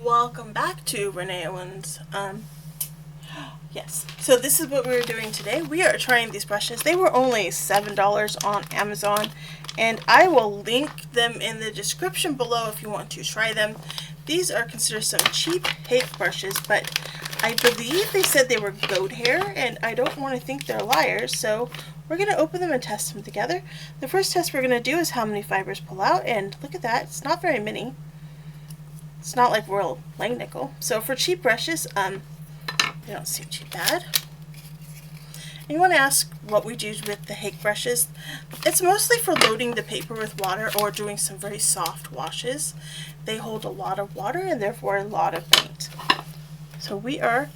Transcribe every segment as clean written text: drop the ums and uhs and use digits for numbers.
Welcome back to Renee Owens. Yes, so this is what we're doing today. We are trying these brushes. They were only $7 on Amazon, and I will link them in the description below if you want to try them. These are considered some cheap Hake brushes, but I believe they said they were goat hair, and I don't want to think they're liars, so we're going to open them and test them together. The first test we're going to do is how many fibers pull out, and look at that, it's not very many. It's not like real lang nickel. So for cheap brushes, they don't seem too bad. And you want to ask what we do with the Hake brushes. It's mostly for loading the paper with water or doing some very soft washes. They hold a lot of water and therefore a lot of paint. So we are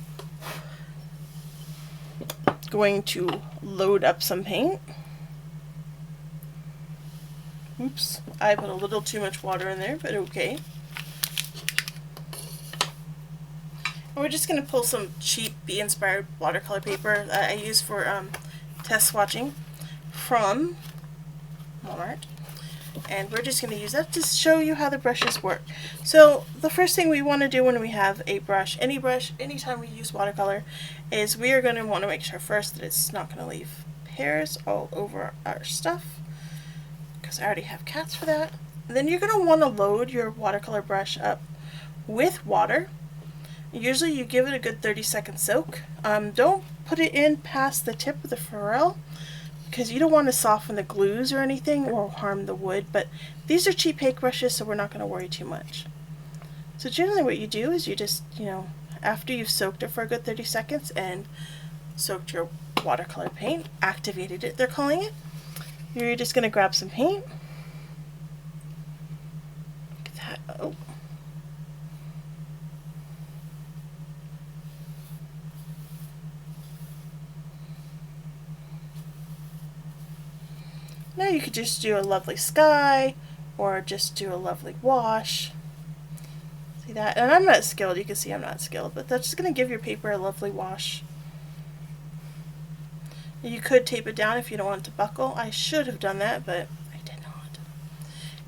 going to load up some paint. Oops, I put a little too much water in there, but okay. We're just going to pull some cheap bee-inspired watercolor paper that I use for test swatching from Walmart. And we're just going to use that to show you how the brushes work. So the first thing we want to do when we have a brush, anytime we use watercolor, is we are going to want to make sure first that it's not going to leave hairs all over our stuff, because I already have cats for that. And then you're going to want to load your watercolor brush up with water. Usually you give it a good 30-second soak. Don't put it in past the tip of the ferrule because you don't want to soften the glues or anything or harm the wood, but these are cheap Hake brushes, so we're not going to worry too much. So generally what you do is you just, after you've soaked it for a good 30 seconds and soaked your watercolor paint, activated it, they're calling it, you're just going to grab some paint. Look at that. Oh. Now you could just do a lovely sky, or just do a lovely wash. See that? And I'm not skilled, you can see I'm not skilled, but that's just going to give your paper a lovely wash. You could tape it down if you don't want it to buckle. I should have done that, but I did not.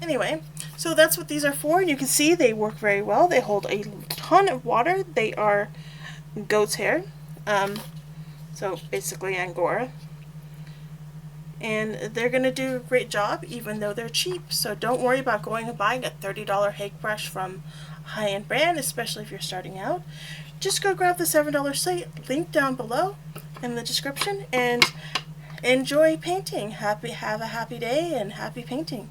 Anyway, so that's what these are for, and you can see they work very well. They hold a ton of water. They are goat's hair, so basically Angora. And they're going to do a great job even though they're cheap. So don't worry about going and buying a $30 Hake brush from a high-end brand, especially if you're starting out. Just go grab the $7 site, link down below in the description, and enjoy painting. Have a happy day and happy painting.